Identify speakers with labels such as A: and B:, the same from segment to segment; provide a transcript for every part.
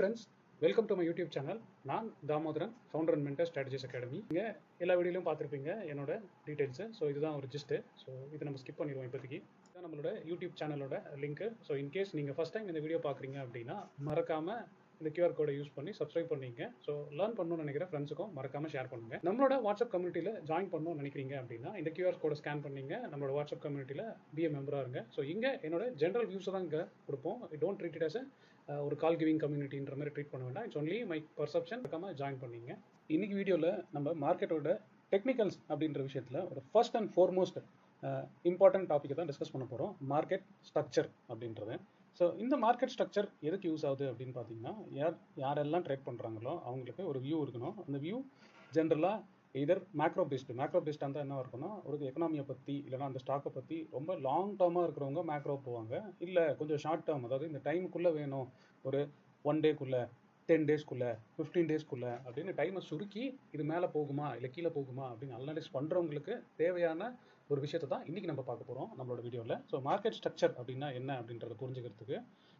A: friends, welcome to my YouTube channel. நான் Damodaran, founder and mentor Strategies Academy. இங்க எல்லா வீடியோலையும் பார்த்துருப்பீங்க என்னோட டீடைல்ஸ். ஸோ இதுதான் ஒரு ஜிஸ்ட். ஸோ இதை நம்ம ஸ்கிப் பண்ணிடுவோம் இப்போதைக்கு. இதுதான் நம்மளோட யூடியூப் சேனலோட லிங்க். ஸோ இன்கேஸ் நீங்கள் ஃபர்ஸ்ட் டைம் இந்த வீடியோ பார்க்குறீங்க அப்படின்னா மறக்காம இந்த QR கோடை யூஸ் பண்ணி சப்ஸ்கிரைப் பண்ணிங்க. ஸோ லேர்ன் பண்ணணும்னு நினைக்கிற ஃப்ரெண்ட்ஸுக்கும் மறக்காம ஷேர் பண்ணுங்க. நம்மளோட வாட்ஸ்அப் கம்யூனிட்டியில் ஜாயின் பண்ணணும்னு நினைக்கிறீங்க அப்படின்னா இந்த QR கோடை ஸ்கேன் பண்ணீங்க நம்மளோட வாட்ஸ்அப் கம்யூனிட்டியில் BA மெம்பராக இருங்க. ஸோ இங்கே என்னோட ஜென்ரல் வியூஸ் தான் இங்கே கொடுப்போம். டோன்ட் ட்ரீட் இட் அஸ் ஒரு கால் கிவிங் கம்யூனிட்டின்ற மாதிரி ட்ரீட் பண்ண வேண்டாம். It's only my perception. மறக்காம ஜாயின் பண்ணீங்க. இன்னைக்கு வீடியோவில் நம்ம மார்க்கெட்டோட டெக்னிக்கல்ஸ் அப்படின்ற விஷயத்தில் ஒரு ஃபர்ஸ்ட் அண்ட் ஃபார்மோஸ்ட் இம்பார்ட்டன்ட் டாப்பிக்கை தான் டிஸ்கஸ் பண்ண போகிறோம். மார்க்கெட் ஸ்ட்ரக்சர் அப்படின்றது. ஸோ இந்த மார்க்கெட் ஸ்ட்ரக்சர் எதுக்கு யூஸ் ஆகுது அப்படின்னு பார்த்தீங்கன்னா யாரெல்லாம் ட்ரேட் பண்ணுறாங்களோ அவங்களுக்கு ஒரு வியூ இருக்கணும். அந்த வியூ ஜென்ரலாக எதர் மேக்ரோ பேஸ்டாக இருந்தால் என்ன இருக்குன்னா ஒரு எக்கனாமியை பற்றி இல்லைனா அந்த ஸ்டாக்கை பற்றி ரொம்ப லாங் டேர்மாக இருக்கிறவங்க மேக்ரோ போவாங்க. இல்லை கொஞ்சம் ஷார்ட் டேர்ம், அதாவது இந்த டைமுக்குள்ளே வேணும், ஒரு 1 டேக்குள்ளே 10 டேஸ்க்குள்ளே 15 டேஸ்க்குள்ளே அப்படின்னு டைமை சுருக்கி இது மேலே போகுமா இல்லை கீழே போகுமா அப்படின்னு அனலைஸ் பண்ணுறவங்களுக்கு தேவையான ஒரு விஷயத்தை தான் இன்றைக்கி நம்ம பார்க்க போகிறோம் நம்மளோட வீடியோவில். ஸோ மார்க்கெட் ஸ்ட்ரக்சர் அப்படின்னா என்ன அப்படின்றத புரிஞ்சுக்கிறதுக்கு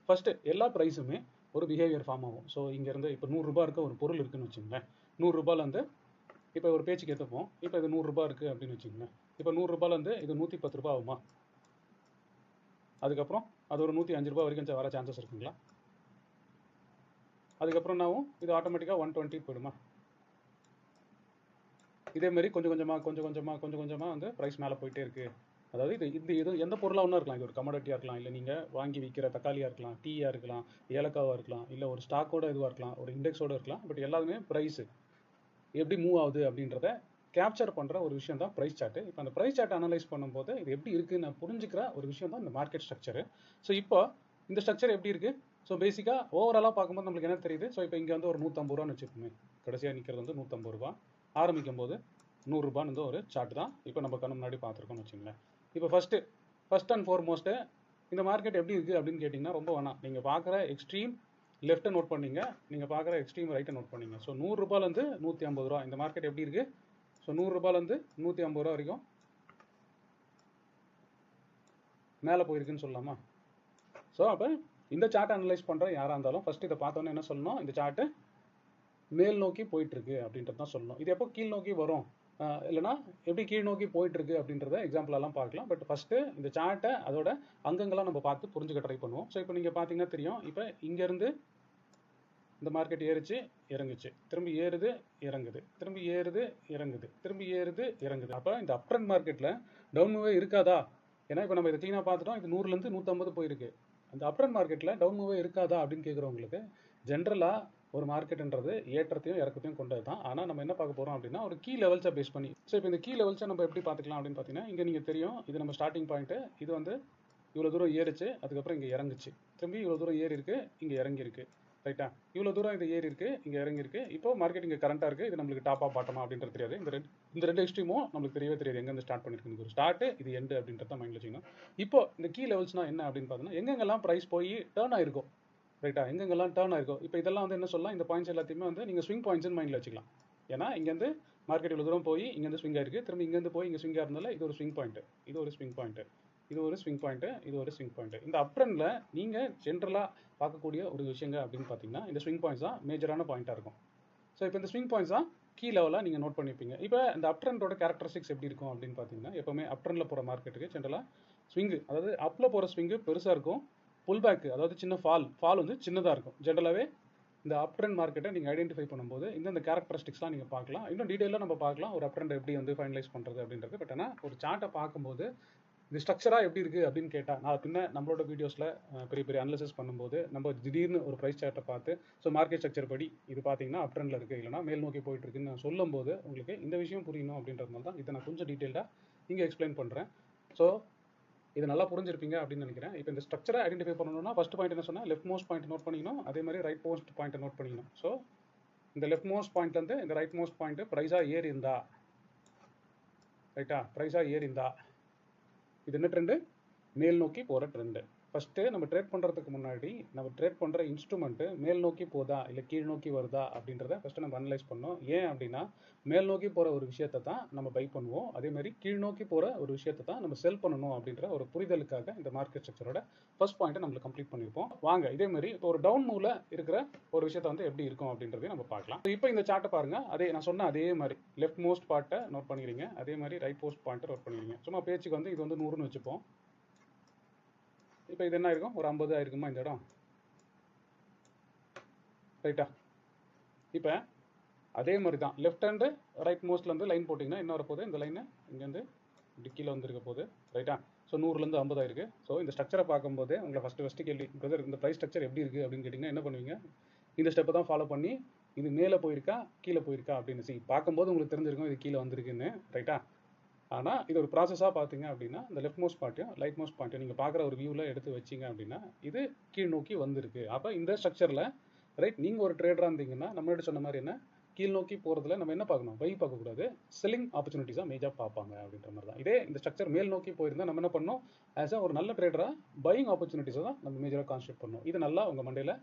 A: ஃபஸ்ட்டு எல்லா ப்ரைஸுமே ஒரு பிஹேவியர் ஃபார்ம் ஆகும். ஸோ இங்கேருந்து இப்போ 100 ரூபா இருக்க ஒரு பொருள் இருக்குதுன்னு வச்சுங்களேன். 100 ரூபாயிலேருந்து இப்போ ஒரு பேச்சுக்கு எடுத்துப்போம். இப்போ இது 100 ரூபா இருக்குது அப்படின்னு வச்சுங்களேன். இப்போ 100 ரூபாயிலேருந்து இது 110 ரூபா ஆகுமா? அதுக்கப்புறம் அது ஒரு 105 ரூபா வரைக்கும் வர சான்சஸ் இருக்குங்களா? அதுக்கப்புறம் நாவும் இது ஆட்டோமேட்டிக்காக 120 போயிடுமா? இதேமாரி கொஞ்சம் கொஞ்சமாக வந்து ப்ரைஸ் மேலே போயிட்டே இருக்குது. அதாவது இது எந்த பொருளாக ஒன்றா இருக்கலாம். இது ஒரு கமோடிட்டியாக இருக்கலாம், இல்லை நீங்கள் வாங்கி விற்கிற தக்காளியாக இருக்கலாம், டீயாக இருக்கலாம், ஏலக்காவாக இருக்கலாம், இல்லை ஒரு ஸ்டாக்கோட இதுவாக இருக்கலாம், ஒரு இண்டெக்ஸோடு இருக்கலாம். பட் எல்லாருமே ப்ரைஸு எப்படி மூவ் ஆகுது அப்படின்றத கேப்சர் பண்ணுற ஒரு விஷயம் தான் ப்ரைஸ் சார்ட்டு. இப்போ அந்த ப்ரைஸ் சார்ட்டை அனலைஸ் பண்ணும்போது இது எப்படி இருக்குன்னு நான் புரிஞ்சுக்கிற ஒரு விஷயம் தான் இந்த மார்க்கெட் ஸ்ட்ரக்சரு. ஸோ இப்போ இந்த ஸ்ட்ரக்சர் எப்படி இருக்குது? ஸோ பேசிக்காக ஓவராலாக பார்க்கும்போது நம்மளுக்கு என்ன தெரியுது? ஸோ இப்போ இங்கே வந்து ஒரு 150 ரூபான்னு வச்சுக்கோமே. கடைசியாக நிற்கிறது வந்து 150 ரூபா. ஆரம்பிக்கும் போது 100 ரூபான்னு வந்து ஒரு சார்ட் தான் இப்போ நம்ம கண்ணு முன்னாடி பார்த்துருக்கோம்னு வச்சுங்களேன். இப்போ ஃபர்ஸ்ட் அண்ட் ஃபார்மோஸ்ட்டு இந்த மார்க்கெட் எப்படி இருக்குது அப்படின்னு கேட்டிங்கன்னா ரொம்ப வேணாம். நீங்கள் பார்க்குற எக்ஸ்ட்ரீம் லெஃப்ட்டை நோட் பண்ணிங்க, நீங்கள் பார்க்குற எக்ஸ்ட்ரீம் ரைட்டை நோட் பண்ணிங்க. ஸோ 100 ரூபாயிலேருந்து 150 ரூபா இந்த மார்க்கெட் எப்படி இருக்குது? ஸோ 100 ரூபாயிலேருந்து 150 ரூபா வரைக்கும் மேலே போயிருக்குன்னு சொல்லலாமா? ஸோ அப்போ இந்த சார்ட்டை அனலைஸ் பண்ணுற யாராக இருந்தாலும் ஃபஸ்ட்டு இதை பார்த்தோன்னே என்ன சொல்லணும்? இந்த சார்ட்டு மேல் நோக்கி போயிட்டுருக்கு அப்படின்றது தான் சொல்லணும். இது எப்போ கீழ் நோக்கி வரும் இல்லைனா எப்படி கீழ் நோக்கி போயிட்டுருக்கு அப்படின்றத எக்ஸாம்பிளெல்லாம் பார்க்கலாம். பட் ஃபஸ்ட்டு இந்த சார்ட்டை அதோட அங்கங்கள்லாம் நம்ம பார்த்து புரிஞ்சுக்க ட்ரை பண்ணுவோம். ஸோ இப்போ நீங்கள் பார்த்தீங்கன்னா தெரியும், இப்போ இங்கேருந்து இந்த மார்க்கெட் ஏறிச்சு இறங்குச்சு, திரும்பி ஏறுது இறங்குது, திரும்பி ஏறுது இறங்குது, திரும்பி ஏறுது இறங்குது. அப்போ இந்த அப் ட்ரெண்ட் மார்க்கெட்டில் டவுன் மூவே இருக்காதா? ஏன்னா இப்போ நம்ம இதை க்ளீனாக பார்த்துட்டோம், இது 100லேருந்து 150 போயிருக்கு. அந்த அப் ட்ரெண்ட் மார்க்கெட்டில் டவுன் மூவே இருக்காதா அப்படின்னு கேட்குறவங்களுக்கு ஜென்ரலாக ஒரு மார்க்கெட்டுன்றது ஏற்றத்தையும் இறக்கத்தையும் கொண்டது தான். ஆனால் நம்ம என்ன பார்க்க போகிறோம் அப்படின்னா ஒரு கீ லெவல்ஸை பேஸ் பண்ணி. ஸோ இப்போ இந்த கீ லெவல்ஸை நம்ம எப்படி பார்த்துக்கலாம் அப்படின்னு பார்த்தீங்கன்னா, இங்கே நீங்கள் தெரியும், இது நம்ம ஸ்டார்டிங் பாயிண்ட்டு. இது வந்து இவ்வளோ தூரம் ஏறிச்சு, அதுக்கப்புறம் இங்கே இறங்குச்சு, திரும்பி இவ்வளோ தூரம் ஏறி இருக்குது, இங்கே இறங்கியிருக்கு, ரைட்டா? இவ்வளோ தூரம் இது ஏறி இருக்குது, இங்கே இறங்கியிருக்கு. இப்போ மார்க்கெட் இங்கே கரண்ட்டாக இருக்குது. இது நம்மளுக்கு டாப்பாக பாட்டமா அப்படின்றது தெரியாது. இந்த ரெண்டு எக்ஸ்ட்ரீமும் நம்மளுக்கு தெரியவே தெரியாது எங்கேருந்து ஸ்டார்ட் பண்ணிருக்கு. ஒரு ஸ்டார்ட்டு, இது எண்டு அப்படின்றத மைண்டில் வச்சுக்கணும். இப்போ இந்த கீ லெவல்ஸ்னால் என்ன அப்படின்னு பார்த்தீங்கன்னா, எங்கெங்கெல்லாம் ப்ரைஸ் போய் டேர்ன் ஆயிருக்கும், ரைட்டா? எங்கெங்கெல்லாம் டேர்ன் ஆயிருக்கும். இப்போ இதெல்லாம் வந்து என்ன சொல்லலாம், இந்த பாயிண்ட்ஸ் எல்லாத்தையுமே வந்து நீங்கள் ஸ்விங் பாயிண்ட்ஸ்னு மைண்டில் வச்சுக்கலாம். ஏன்னா இங்கேருந்து மார்க்கெட் இவ்வளோ தூரம் போய் இங்கேருந்து ஸ்விங் ஆயிருக்கு, திரும்பி இங்கேருந்து போய் இங்கே ஸ்விங் ஆகிறதுனால இது ஒரு ஸ்விங் பாயிண்ட்டு, இது ஒரு ஸ்விங் பாயிண்ட்டு, இது ஒரு ஸ்விங் பாயிண்ட்டு, இது ஒரு ஸ்விங் பாயிண்ட்டு. இந்த அப் ட்ரெண்டில் நீங்கள் ஜென்ரலாக பார்க்கக்கூடிய ஒரு விஷயங்க அப்படின்னு பார்த்தீங்கன்னா இந்த ஸ்விங் பாயிண்ட்ஸ் தான் மேஜரான பாயிண்ட்டாக இருக்கும். ஸோ இப்போ இந்த ஸ்விங் பாயிண்ட்ஸ் தான் கீ லெவலாக நீங்கள் நோட் பண்ணிப்பீங்க. இப்போ இந்த அப் ட்ரெண்டோட கேரக்டரிஸ்டிக்ஸ் எப்படி இருக்கும் அப்படின்னு பார்த்தீங்கன்னா, எப்போவுமே அப் ட்ரெண்டில் போகிற மார்க்கெட்டுக்கு ஜென்ரலாக ஸ்விங்கு, அதாவது அப்பில் போகிற ஸ்விங்கு பெருசாக இருக்கும், புல் பேக்கு அதாவது சின்ன ஃபால் வந்து சின்னதாக இருக்கும். ஜென்ரலாகவே இந்த அப் ட்ரெண்ட் மார்க்கெட்டை நீங்கள் ஐடென்டிஃபை பண்ணும்போது இந்த கேரக்டரிஸ்டிக்ஸ்லாம் நீங்கள் பார்க்கலாம். இன்னும் டீட்டெயிலாக நம்ம பார்க்கலாம் ஒரு அப் ட்ரெண்ட் எப்படி வந்து ஃபைனலைஸ் பண்ணுறது அப்படின்றது. பட் ஆனால் ஒரு சார்ட்டை பார்க்கும்போது இது ஸ்ட்ரக்சராக எப்படி இருக்குது அப்படின்னு கேட்டால், நான் பின்ன நம்மளோட வீடியோஸில் பெரிய அனலிசிஸ் பண்ணும்போது நம்ம திடீர்னு ஒரு ப்ரைஸ் சார்ட்டை பார்த்து ஸோ மார்க்கெட் ஸ்ட்ரக்சர் படி இது பார்த்தீங்கன்னா அப் ட்ரெண்டில் இருக்குது, இல்லைனா மேல் நோக்கி போயிட்டு இருக்குன்னு நான் சொல்லும்போது உங்களுக்கு இந்த விஷயம் புரியணும் அப்படின்றதுனால தான் இதை நான் கொஞ்சம் டீட்டெயிலாக இங்கே எக்ஸ்பிளைன் பண்ணுறேன். ஸோ இது நல்லா புரிஞ்சிருப்பீங்க அப்படின்னு நினைக்கிறேன். இப்போ இந்த ஸ்ட்ரக்சரை ஐடென்டிஃபை பண்ணணும்னா ஃபஸ்ட் பாயிண்ட் என்ன சொன்னால் லெஃப்ட் மோஸ்ட் பாயிண்ட் நோட் பண்ணிக்கணும், அதே மாதிரி ரைட் மோஸ்ட் பாயிண்ட்டை நோட் பண்ணிக்கணும். ஸோ இந்த லெஃப்ட் மோஸ்ட் பாயிண்ட்லேருந்து இந்த ரைட் மோஸ்ட் பாயிண்ட்டு ப்ரைஸாக ஏறி இருந்தா, ரைட்டா? ப்ரைஸாக ஏறி இருந்தா இது என்ன ட்ரெண்டு? மேல் நோக்கி போகிற ட்ரெண்டு. ஃபஸ்ட்டு நம்ம ட்ரேட் பண்ணுறதுக்கு முன்னாடி நம்ம ட்ரேட் பண்ணுற இன்ஸ்ட்ருமெண்ட்டு மேல் நோக்கி போதா இல்லை கீழ் நோக்கி வருதா அப்படின்றத ஃபஸ்ட்டு நம்ம அனலைஸ் பண்ணோம். ஏன் அப்படின்னா மேல் நோக்கி போகிற ஒரு விஷயத்தை தான் நம்ம பை பண்ணுவோம், அதேமாதிரி கீழ் நோக்கி போகிற ஒரு விஷயத்தை தான் நம்ம செல் பண்ணணும் அப்படின்ற ஒரு புரிதலுக்காக இந்த மார்க்கெட் ஸ்ட்ரக்சரோட ஃபர்ஸ்ட் பாயிண்ட்டை நம்மளுக்கு கம்ப்ளீட் பண்ணியிருப்போம். வாங்க இதேமாதிரி இப்போ ஒரு டவுன் மூவ்ல இருக்கிற ஒரு விஷயத்தை வந்து எப்படி இருக்கும் அப்படின்றதையும் நம்ம பார்க்கலாம். இப்போ இந்த சார்ட்டை பாருங்க, அதே நான் சொன்ன அதே மாதிரி லெஃப்ட் மோஸ்ட் பார்ட்டை நோட் பண்ணிக்கிறீங்க, அதே மாதிரி ரைட் மோஸ்ட் பாயிண்ட்டை நோட் பண்ணிக்கிறீங்க. சும்மா பேச்சுக்கு வந்து இது வந்து 100ன்னு வச்சுப்போம். இப்போ இது என்ன ஆயிருக்கும், ஒரு 50 ஆயிருக்குமா இந்த இடம், ரைட்டா? இப்போ அதே மாதிரி தான் லெஃப்ட் ஹேண்டு ரைட் மோஸ்ட்லேருந்து லைன் போட்டிங்கன்னா என்ன வரப்போகுது, இந்த லைனு இங்கேருந்து இப்படி கீழே வந்துருக்க போகுது, ரைட்டா? ஸோ 100லேருந்து 50 ஆயிருக்கு. ஸோ இந்த ஸ்ட்ரக்சரை பார்க்கும்போது உங்களை ஃபஸ்ட்டு கேள்வி, பிரதர் இந்த ப்ரைஸ் ஸ்ட்ரக்சர் எப்படி இருக்குது அப்படின்னு கேட்டிங்கன்னா என்ன பண்ணுவீங்க, இந்த ஸ்டெப்பை தான் ஃபாலோ பண்ணி இது மேலே போயிருக்கா கீழே போயிருக்கா அப்படின்னு பார்க்கும்போது உங்களுக்கு தெரிஞ்சிருக்கும் இது கீழே வந்திருக்குன்னு, ரைட்டா? ஆனால் இது ஒரு ப்ராசஸாக பார்த்தீங்க அப்படின்னா இந்த லெஃப்ட் மோஸ்ட் பாயிண்ட்டையும் ரைட் மோஸ்ட் பாயிண்ட்டையும் நீங்கள் பார்க்குற ஒரு வியூவில் எடுத்து வச்சிங்க அப்படின்னா இது கீழ் நோக்கி வந்திருக்கு. அப்போ இந்த ஸ்ட்ரக்சரில் ரைட் நீங்கள் ஒரு ட்ரேடராக இருந்தீங்கன்னா நம்மளோட சொன்ன மாதிரி என்ன கீழ் நோக்கி போகிறதுல நம்ம என்ன பார்க்கணும், பை பார்க்கக்கூடாது, செல்லிங் ஆப்பர்ச்சுனிட்டிஸாக மேஜாக பார்ப்பாங்க அப்படின்ற மாதிரி தான். இதே இந்த ஸ்ட்ரக்சர் மேல் நோக்கி போயிருந்தால் நம்ம என்ன பண்ணோம், ஆஸ் ஒரு நல்ல ட்ரேடராக பையிங் ஆப்பர்ச்சுனிட்டிஸை தான் நம்ம மேஜராக கான்சென்ட்ரேட் பண்ணணும். இது நல்லா உங்கள் மண்டையில்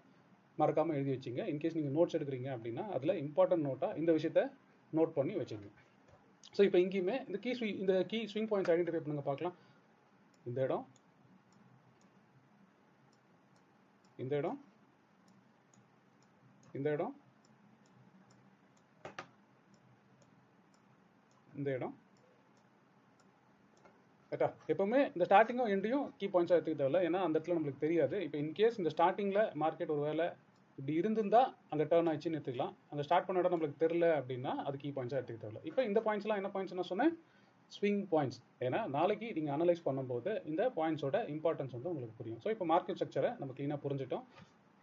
A: மறக்காமல் எழுதி வச்சிங்க. இன்கேஸ் நீங்கள் நோட்ஸ் எடுக்கிறீங்க அப்படின்னா அதில் இம்பார்ட்டன்ட் நோட்டாக இந்த விஷயத்தை நோட் பண்ணி வச்சுங்க. ஸோ இப்போ இங்கேயுமே இந்த கீ ஸ்விங் பாயிண்ட்ஸ் ஐடென்டிஃபை பண்ணுங்க பார்க்கலாம். இந்த இடம், இந்த இடம், இந்த இடம், இந்த இடம், ரைட்டா? எப்பவுமே இந்த ஸ்டார்டிங்கும் எண்டையும் கீ பாயிண்ட்ஸாக எடுத்துக்க தேவையில்ல, ஏன்னா அந்த இடத்துல நம்மளுக்கு தெரியாது. இப்போ இன்கேஸ் இந்த ஸ்டார்டிங்கில் மார்க்கெட் ஒரு வேலை இப்படி இருந்திருந்தா அங்கே டர்ன் ஆயிடுச்சுன்னு எடுத்துக்கலாம். அந்த ஸ்டார்ட் பண்ண இடம் நம்மளுக்கு தெரியல அப்படின்னா அது கீ பாயிண்ட்ஸாக எடுத்துக்க தேவையில்ல. இப்போ இந்த பாயிண்ட்ஸ்லாம் என்ன பாயிண்ட்ஸ் நான் சொன்னேன், ஸ்விங் பாயிண்ட்ஸ். ஏன்னா நாளைக்கு நீங்கள் அனலைஸ் பண்ணும்போது இந்த பாயிண்ட்ஸோட இம்பார்ட்டன்ஸ் வந்து உங்களுக்கு புரியும். ஸோ இப்போ மார்க்கெட் ஸ்ட்ரக்சரை நம்ம க்ளீனாக புரிஞ்சிட்டோம்.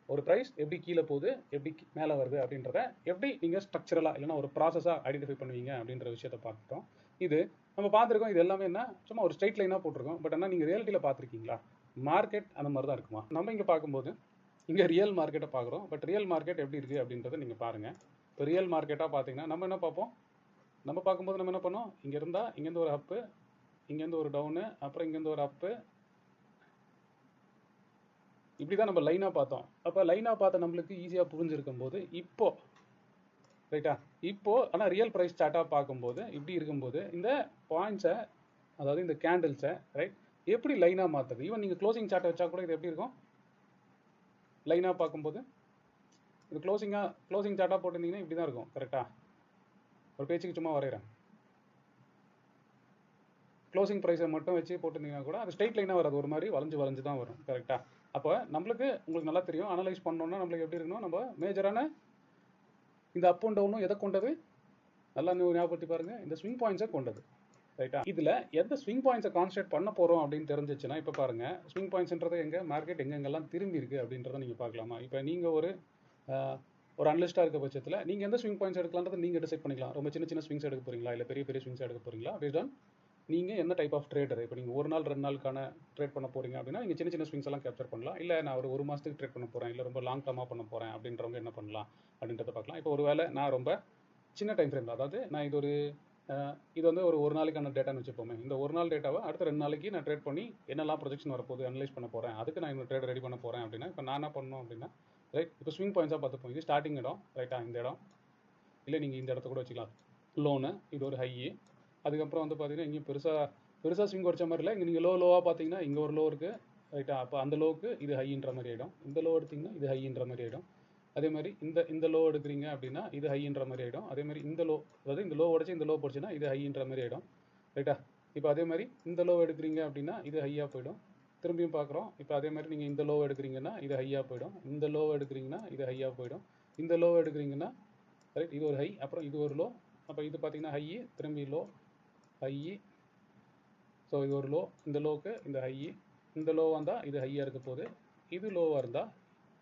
A: ஒரு ப்ரைஸ் எப்படி கீழே போகுது எப்படி மேலே வருது அப்படின்றத எப்படி நீங்கள் ஸ்ட்ரக்சரலாக இல்லைனா ஒரு ப்ராசஸாக ஐடென்டிஃபை பண்ணுவீங்க அப்படின்ற விஷயத்தை பார்த்துட்டோம். இது நம்ம பார்த்துருக்கோம், இது எல்லாமே என்ன சும்மா ஒரு ஸ்ட்ரைட் லைனாக போட்டிருக்கோம். பட் ஆனால் நீங்கள் ரியாலிட்டியில் பார்த்துருக்கீங்களா, மார்க்கெட் அந்த மாதிரி தான் இருக்குமா? நம்ம இங்கே பார்க்கும்போது இங்கே ரியல் மார்க்கெட்டை பார்க்குறோம். பட் ரியல் மார்க்கெட் எப்படி இருக்குது அப்படின்றத நீங்கள் பாருங்கள். இப்போ ரியல் மார்க்கெட்டாக பார்த்தீங்கன்னா நம்ம என்ன பார்ப்போம், நம்ம பார்க்கும்போது நம்ம என்ன பண்ணோம், இங்கே இருந்தால் இங்கேருந்து ஒரு அப்பு, இங்கேருந்து ஒரு டவுனு, அப்புறம் இங்கேருந்து ஒரு அப்பு, இப்படி தான் நம்ம லைனாக பார்த்தோம். அப்போ லைனாக பார்த்த நம்மளுக்கு ஈஸியாக புரிஞ்சிருக்கும் போது இப்போ ரைட்டா, இப்போ ஆனால் ரியல் ப்ரைஸ் சார்ட்டாக பார்க்கும்போது இப்படி இருக்கும்போது இந்த பாயிண்ட்ஸை அதாவது இந்த கேண்டில்ஸை ரைட் எப்படி லைனாக மாற்றுது. ஈவன் நீங்கள் க்ளோசிங் சார்ட்டை வச்சா கூட இது எப்படி இருக்கும், லைனாக பார்க்கும்போது இது க்ளோசிங் சார்ட்டாக போட்டிருந்தீங்கன்னா இப்படி தான் இருக்கும். கரெக்டாக ஒரு பேச்சுக்கு சும்மா வரைகிறேன். க்ளோசிங் ப்ரைஸை மட்டும் வச்சு போட்டிருந்தீங்கன்னா கூட அது ஸ்ட்ரைட் லைனாக வராது, ஒரு மாதிரி வளைஞ்சு தான் வரும். கரெக்டாக? அப்போ உங்களுக்கு நல்லா தெரியும், அனலைஸ் பண்ணோன்னா நம்மளுக்கு எப்படி இருக்கணும், நம்ம மேஜரான இந்த அப் அண்ட் டவுனும் எதை கொண்டது, நல்லா ஞாபகப்படுத்தி பாருங்கள், இந்த ஸ்விங் பாயிண்ட்ஸை கொண்டது. ரைட்டா? இதில் எந்த ஸ்விங் பாயிண்ட்ஸை கான்சன்ட்ரேட் பண்ண போகிறோம் அப்படின்னு தெரிஞ்சிச்சுன்னா இப்போ பாருங்கள், ஸ்விங் பாயிண்ட்ஸ்ன்றது எங்கே மார்க்கெட் எங்கெங்கெல்லாம் திரும்பி இருக்குது அப்படின்றத நீங்கள் பார்க்கலாமா. இப்போ நீங்கள் ஒரு அனலிஸ்ட்டாக இருக்க பட்சத்தில் நீங்கள் எந்த ஸ்விங் பாயிண்ட்ஸ் எடுக்கலான்றதை நீங்கள் டிசைட் பண்ணிக்கலாம். ரொம்ப சின்ன ஸ்விங்ஸ் எடுக்க போகிறீங்களா இல்லை பெரிய ஸ்விங்ஸ் எடுக்க போகிறீங்களா, பேஸ்ட் ஆன் நீங்கள் என்ன டைப் ஆஃப் ட்ரேடர். இப்போ நீங்கள் ஒரு நாள் 2 நாளுக்கான ட்ரேட் பண்ண போகிறீங்க அப்படின்னா நீங்கள் சின்ன ஸ்விங்ஸ் எல்லாம் கேப்சர் பண்ணலாம். இல்லை நான் ஒரு மாதத்துக்கு ட்ரேட் பண்ண போகிறேன், இல்லை ரொம்ப லாங் டர்மாக பண்ண போகிறேன் அப்படின்றவங்க என்ன பண்ணலாம் அப்படின்றத பார்க்கலாம். இப்போ ஒரு வேளை நான் ரொம்ப சின்ன டைம் ஃப்ரேம், அதாவது நான் இது வந்து ஒரு நாளைக்கான டேட்டான்னு வச்சுப்போமே, இந்த ஒரு நாள் டேட்டாவை அடுத்த 2 நாளைக்கு நான் ட்ரேட் பண்ணி என்னெல்லாம் ப்ரொஜெக்ஷன் வரப்போகுது அனலைஸ் பண்ண போகிறேன், அதுக்கு நான் இந்த ட்ரேட் ரெடி பண்ண போகிறேன் அப்படின்னா இப்போ நான் என்ன பண்ணணும் அப்படின்னா ரைட், இப்போ ஸ்விங் பாயிண்ட்ஸாக பார்த்துப்போம். இது ஸ்டார்டிங் இடம், ரைட்டா? இந்த இடம், இல்லை நீங்கள் இந்த இடத்த கூட வச்சுக்கலாம் லோனு, இது ஒரு ஹை. அதுக்கப்புறம் வந்து பார்த்தீங்கன்னா இங்கே பெருசாக ஸ்விங் குறைச்ச மாதிரி இல்லை, இங்கே நீங்கள் லோவாக பார்த்தீங்கன்னா இங்கே ஒரு லோ இருக்குது, ரைட்டா? அப்போ அந்த லோவுக்கு இது ஹைன்ற மாதிரி ஆகிடும். இந்த லோ எடுத்திங்கன்னா இது ஹைன்ற மாதிரி ஆகிடும். அதே மாதிரி இந்த லோ எடுக்கிறீங்க அப்படின்னா இது ஹைன்ற மாதிரி ஆகிடும். அதே மாதிரி இந்த லோ, அதாவது இந்த லோ உடச்சி இந்த லோ போச்சுன்னா இது ஹைன்ற மாதிரி ஆகிடும், ரைட்டா? இப்போ அதே மாதிரி இந்த லோ எடுக்கிறீங்க அப்படின்னா இது ஹையாக போயிடும். திரும்பியும் பார்க்குறோம், இப்போ அதே மாதிரி நீங்கள் இந்த லோ எடுக்கிறீங்கன்னா இது ஹையாக போயிடும், இந்த லோ எடுக்கிறீங்கன்னா இது ஹையாக போயிடும், இந்த லோ எடுக்கிறீங்கன்னா ரைட் இது ஒரு ஹை, அப்புறம் இது ஒரு லோ, அப்போ இது பார்த்தீங்கன்னா ஹை, திரும்பி லோ, ஹை, ஸோ இது ஒரு லோ, இந்த லோவுக்கு இந்த ஹை, இந்த லோ வந்தால் இது ஹையாக இருக்க போகுது, இது லோவாக இருந்தால்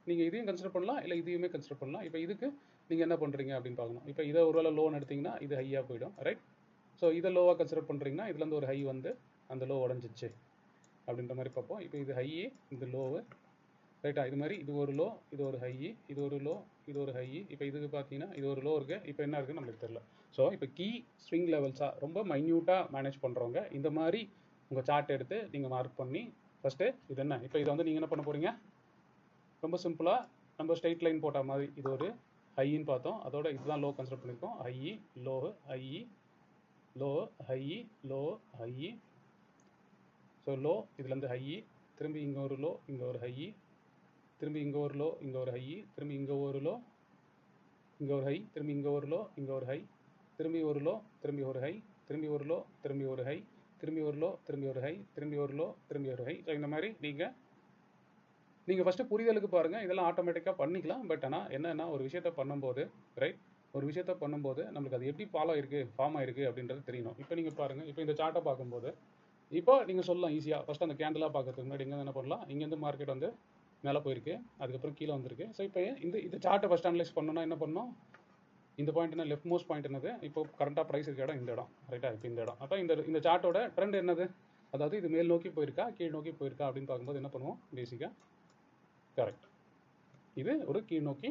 A: நீங்கள் இதையும் கன்சிடர் பண்ணலாம், இல்லை இதையுமே கன்சிடர் பண்ணலாம். இப்போ இதுக்கு நீங்கள் என்ன பண்ணுறீங்க அப்படின்னு பார்க்கணும். இப்போ இதை ஒரு வேளை லோன் எடுத்திங்கன்னா இது ஹையாக போயிடும், ரைட்? ஸோ இதை லோவாக கன்சிடர் பண்ணுறீங்கன்னா இதுலேருந்து ஒரு ஹை வந்து அந்த லோ உடஞ்சிச்சு அப்படின்ற மாதிரி பார்ப்போம். இப்போ இது ஹை, இந்த லோவு, ரைட்டா? இது மாதிரி இது ஒரு லோ, இது ஒரு ஹை, இது ஒரு லோ, இது ஒரு ஹை. இப்போ இதுக்கு பார்த்தீங்கன்னா இது ஒரு லோ இருக்குது, இப்போ என்ன இருக்குன்னு நம்மளுக்கு தெரியல. ஸோ இப்போ கீ ஸ்விங் லெவல்ஸாக ரொம்ப மைன்யூட்டாக மேனேஜ் பண்ணுறவங்க இந்த மாதிரி உங்கள் சார்ட் எடுத்து நீங்கள் மார்க் பண்ணி ஃபஸ்ட்டு இது என்ன, இப்போ இதை வந்து நீங்கள் என்ன பண்ண போகிறீங்க, ரொம்ப சிம்பிளாக நம்ம ஸ்ட்ரெயிட் லைன் போட்ட மாதிரி இது ஒரு ஹைன்னு பார்த்தோம். அதோட இதுதான் லோ கன்சிடர் பண்ணியிருக்கோம். High low high low high low high. So low இதுலேருந்து ஹை, திரும்பி இங்கே ஒரு லோ, இங்கே ஒரு ஹை, திரும்பி இங்கே ஒரு லோ, இங்கே ஒரு ஹை, திரும்பி இங்கே ஒரு லோ, இங்கே ஒரு ஹை, திரும்பி இங்கே ஒரு லோ, இங்கே ஒரு ஹை, திரும்பி ஒரு லோ, திரும்பி ஒரு ஹை, திரும்பி ஒரு லோ, திரும்பி ஒரு ஹை, திரும்பி ஒரு லோ, திரும்பி ஒரு ஹை, திரும்பி ஒரு லோ, திரும்பி ஒரு ஹை. ஸோ இந்த மாதிரி நீங்கள் ஃபஸ்ட்டு புரிதலுக்கு பாருங்கள், இதெல்லாம் ஆட்டோமேட்டிக்காக பண்ணிக்கலாம். பட் ஆனால் என்னென்னா ஒரு விஷயத்த பண்ணும்போது ரைட், ஒரு விஷயத்த பண்ணும்போது நம்மளுக்கு அது எப்படி ஃபார்ம் ஆயிருக்கு அப்படின்றது தெரியணும். இப்போ நீங்கள் பாருங்கள், இப்போ இந்த சார்ட்டை பார்க்கும்போது இப்போ நீங்கள் சொல்லலாம் ஈஸியாக, ஃபஸ்ட்டு அந்த கேண்டலாக பார்க்கறதுக்கு முன்னாடி இங்கே என்ன பண்ணலாம், இங்கேருந்து மார்க்கெட் வந்து மேலே போயிருக்கு, அதுக்கப்புறம் கீழே வந்திருக்கு. ஸோ இப்போ இந்த சார்ட்டை ஃபஸ்ட் அனலைஸ் பண்ணணும்னா என்ன பண்ணணும், இந்த பாயிண்ட் என்ன, லெஃப்ட் மோஸ்ட் பாயிண்ட் என்னது, இப்போ கரெக்டாக ப்ரைஸ் இருக்க இடம் இந்த இடம் ரைட்டா, இப்போ இந்த இடம். அப்போ இந்த சார்ட்டோட ட்ரெண்ட் என்னது, அதாவது இது மேல் நோக்கி போயிருக்கா கீழ் நோக்கி போயிருக்கா அப்படின்னு பார்க்கும்போது என்ன பண்ணுவோம், பேசிக்காக கரெக்ட், இது ஒரு கீழ் நோக்கி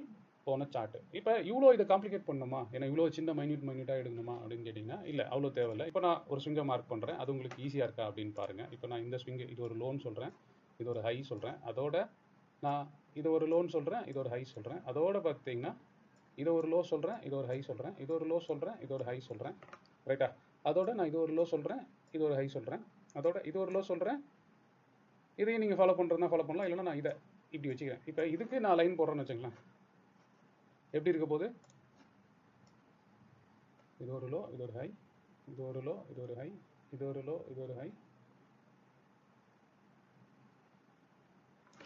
A: போன சார்ட். இப்போ இவ்வளோ இதை காம்ப்ளிகேட் பண்ணணுமா, ஏன்னா இவ்வளோ சின்ன மைன்யூட்டாக எடுக்கணுமா அப்படின்னு கேட்டிங்கன்னா இல்லை, அவ்வளோ தேவையில்லை. இப்போ நான் ஒரு ஸ்விங்கை மார்க் பண்ணுறேன், அது உங்களுக்கு ஈஸியாக இருக்கா அப்படின்னு பாருங்கள். இப்போ நான் இந்த ஸ்விங்கு இது ஒரு லோன் சொல்கிறேன், இது ஒரு ஹை சொல்கிறேன், அதோட நான் இது ஒரு லோன் சொல்கிறேன், இது ஒரு ஹை சொல்கிறேன், அதோட பார்த்தீங்கன்னா இது ஒரு லோ சொல்கிறேன், இது ஒரு ஹை சொல்கிறேன், இது ஒரு லோ சொல்கிறேன், இது ஒரு ஹை சொல்கிறேன் ரைட்டா. அதோட நான் இது ஒரு லோ சொல்கிறேன், இது ஒரு ஹை சொல்கிறேன், அதோட இது ஒரு லோ சொல்கிறேன். இதையும் நீங்கள் ஃபாலோ பண்ணுறதுனா ஃபாலோ பண்ணலாம், இல்லைன்னா நான் இதை இப்படி வச்சுக்கிறேன். இப்போ இதுக்கு நான் லைன் போடுறேன்னு வச்சுங்களேன், எப்படி இருக்க போகுது, இது ஒரு லோ, இது ஒரு ஹை, இது ஒரு லோ, இது ஒரு ஹை, இது ஒரு லோ, இது ஒரு ஹை.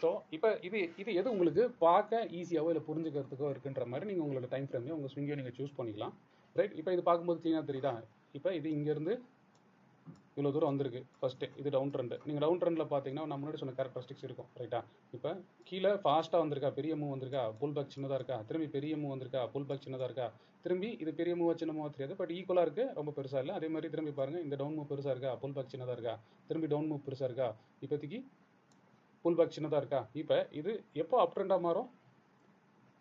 A: ஸோ இப்போ இது எது உங்களுக்கு பார்க்க ஈஸியாகவோ இல்லை புரிஞ்சுக்கிறதுக்கோ இருக்குன்ற மாதிரி நீங்கள் உங்களோட டைம் ஃப்ரேமையும் உங்கள் ஸ்விங்கையும் நீங்கள் சூஸ் பண்ணிக்கலாம் ரைட். இப்போ இது பார்க்கும்போது க்ளீனாக தெரியுதா, இப்போ இது இங்கேருந்து இவ்வளோ தூரம் வந்திருக்கு. ஃபஸ்ட்டு இது டவுன் ட்ரெண்டு, நீங்கள் டவுன் ட்ரெண்டில் பார்த்தீங்கன்னா நான் முன்னாடி சொன்ன கேரக்டரிஸ்டிக்ஸ் இருக்கும் ரைட்டா. இப்போ கீழே ஃபாஸ்ட்டாக வந்திருக்கா, பெரிய மூவ் வந்திருக்கா, புல் பேக் சின்னதாக இருக்கா, திரும்பி பெரிய மூவ் வந்திருக்கா, புல் பேக் சின்னதாக இருக்கா, திரும்பி இது பெரிய மூவ் சின்ன மூவ் தெரியாது, பட் ஈக்குவலாக இருக்குது, ரொம்ப பெருசாக இல்லை. அதே மாதிரி திரும்பி பாருங்கள், இந்த டவுன் மூவ் பெருசாக இருக்கா, புல் பேக் சின்னதாக இருக்கா, திரும்பி டவுன் மூவ் பெருசாக இருக்கா, இப்போதைக்கு புல் பேக் சின்னதாக இருக்கா. இப்போ இது எப்போ அப் ட்ரெண்டாக மாறும்,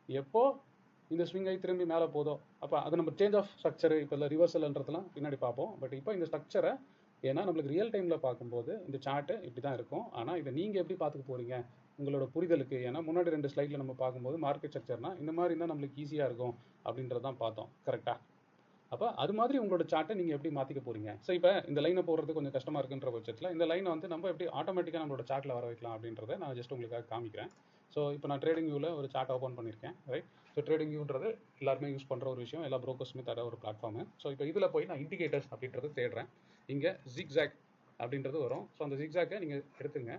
A: எப்போ இந்த ஸ்விங் ஆகி திரும்பி மேலே போதும், அப்போ அது நம்ம சேஞ்ச் ஆஃப் ஸ்ட்ரக்சர் இப்போ இல்லை ரிவர்சல்ன்றதுலாம் பின்னாடி பார்ப்போம். பட் இப்போ இந்த ஸ்ட்ரக்சரை ஏன்னா நம்மளுக்கு ரியல் டைமில் பார்க்கும்போது இந்த சார்ட்டு இப்படி தான் இருக்கும். ஆனால் இதை நீங்கள் எப்படி பார்த்துக்க போகிறீங்க உங்களோட புரிதலுக்கு, ஏன்னா முன்னாடி 2 ஸ்லைடில் நம்ம பார்க்கும்போது மார்க்கெட் ஸ்ட்ரக்சர்னா இந்த மாதிரி இருந்தால் நம்மளுக்கு ஈஸியாக இருக்கும் அப்படின்றதான் பார்த்தோம் கரெக்டாக. அப்போ அது மாதிரி உங்களோட சார்ட்டை நீங்கள் எப்படி மாற்றிக்க போகிறீங்க. ஸோ இப்போ இந்த லைனை போடுறது கொஞ்சம் கஷ்டமாக இருக்குன்ற பட்சத்தில் இந்த லைனை வந்து நம்ம எப்படி ஆட்டோமேட்டிக்காக நம்மளோட சார்ட்டில் வர வைக்கலாம் அப்படின்றத நான் ஜஸ்ட் உங்களுக்காக காமிக்கிறேன். ஸோ இப்போ நான் ட்ரேடிங் வியூவில் ஒரு சார்ட் ஓப்பன் பண்ணியிருக்கேன் ரைட். ஸோ ட்ரேடிங் வியூன்றது எல்லாருமே யூஸ் பண்ணுற ஒரு விஷயம், எல்லா ப்ரோக்கர்ஸுமே தர ஒரு பிளாட்ஃபார்மு. ஸோ இப்போ இதில் போய் நான் இண்டிகேட்டர்ஸ் அப்படின்றது தேடுறேன், இங்கே ஜிக்ஸாக் அப்படின்றது வரும். ஸோ அந்த ஜிக்ஸாக்கை நீங்கள் எடுத்துங்க.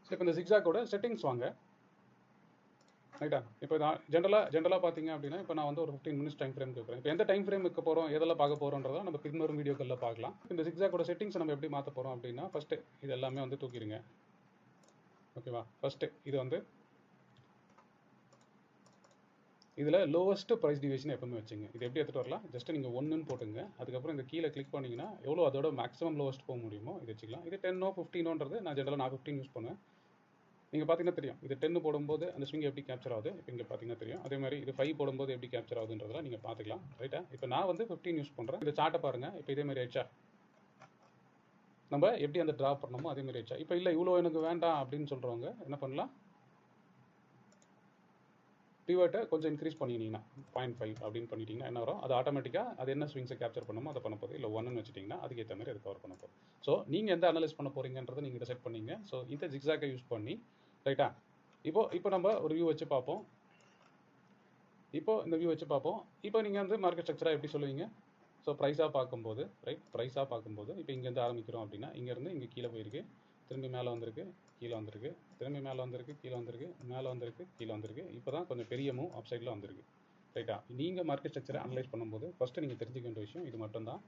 A: ஸோ இப்போ இந்த ஜிக்ஸாக்கோட செட்டிங்ஸ் வாங்க ரைட்டா. இப்போ நான் ஜென்ரலாக பார்த்தீங்க அப்படின்னா இப்போ நான் வந்து ஒரு 15 மினிட்ஸ் டைம் ஃப்ரேம் கேட்குறேன். இப்போ எந்த டைம் ஃப்ரேம் இருக்க போகிறோம், எதெல்லாம் பார்க்க போகிறோன்றதை நம்ம பின்வரும் வீடியோக்களில் பார்க்கலாம். இந்த ஜிக்ஸாக்கோட செட்டிங்ஸ் நம்ம எப்படி மாற்ற போகிறோம் அப்படின்னா ஃபஸ்ட்டு இது எல்லாமே வந்து தூக்கிடுங்க ஓகேவா. ஃபஸ்ட்டு இது வந்து இதில் லோவஸ்ட் ப்ரைஸ் டிவியேஷன் எப்பவுமே வச்சுங்க. இது எப்படி எடுத்துகிட்டு வரலாம், ஜஸ்ட் நீங்கள் 1ன்னு போட்டுங்க, அதுக்கப்புறம் இந்த கீழே கிளிக் பண்ணிங்கன்னா எவ்வளோ அதோட மேக்ஸிமம் லோவஸ்ட் போக முடியுமோ இது வச்சுக்கலாம். இது 10 15ன்றது நான் ஜென்ரலாக நான் 15 யூஸ் பண்ணுவேன். நீங்கள் பார்த்தீங்கன்னா தெரியும், இது 10 போடும்போது அந்த ஸ்விங் எப்படி கேப்சர் ஆகுது, இப்போ இங்கே பார்த்தீங்கன்னா தெரியும். அதே மாதிரி இது 5 போடும்போது எப்படி கேப்சர் ஆகுதுன்றதெல்லாம் நீங்கள் பார்த்துக்கலாம் ரைட்டா. இப்போ நான் வந்து 15 யூஸ் பண்ணுறேன். இந்த சார்ட்டை பாருங்கள், இப்போ இதே மாதிரி ஆயிடுச்சா, நம்ம எப்படி அந்த ட்ரா பண்ணணுமோ அதே மாதிரி ஆயிடுச்சா. இப்போ இல்லை இவ்வளோ எனக்கு வேண்டாம் அப்படின்னு சொல்கிறவங்க என்ன பண்ணலாம், பிவட்டை கொஞ்சம் இன்க்ரீஸ் பண்ணிட்டீங்கன்னா 0.5 அப்படின்னு பண்ணிட்டீங்கன்னா என்ன வரும், அது ஆட்டோமேட்டிக்காக அது என்ன ஸ்விங்ஸை கேப்சர் பண்ணுமோ அதை பண்ண போகுது. இல்லை 1ன்னு வச்சுட்டிங்கன்னா அதுக்கேற்ற மாதிரி அது கவர் பண்ண போகுது. ஸோ நீங்கள் எந்த அனலைஸ் பண்ண போகிறீங்கன்றதை நீங்கள் டிசைட் பண்ணிங்க. ஸோ இந்த ஜிக்ஸாக்கை யூஸ் பண்ணி ரைட்டா. இப்போ நம்ம ஒரு வியூ வச்சு பார்ப்போம். இப்போ இந்த வியூ வச்சு பார்ப்போம். இப்போ நீங்கள் வந்து மார்க்கெட் ஸ்ட்ரக்சராக எப்படி சொல்லுவீங்க, ஸோ ப்ரைஸாக பார்க்கும்போது ரைட், ப்ரைஸாக பார்க்கும்போது இப்போ இங்கேருந்து ஆரம்பிக்கிறோம் அப்படின்னா இங்கேருந்து இங்கே கீழே போயிருக்கு, திரும்பி மேலே வந்திருக்கு, கீழே வந்திருக்கு, திரும்பி மேலே வந்திருக்கு, கீழே வந்திருக்கு, மேலே வந்திருக்கு, கீழே வந்திருக்கு. இப்போ தான் கொஞ்சம் பெரிய மூவ் அப் சைடில் வந்திருக்கு ரைட்டா. நீங்கள் மார்க்கெட் ஸ்ட்ரக்சரை அனலைஸ் பண்ணும்போது ஃபஸ்ட்டு நீங்கள் தெரிஞ்சுக்க வேண்டிய விஷயம் இது மட்டும் தான்.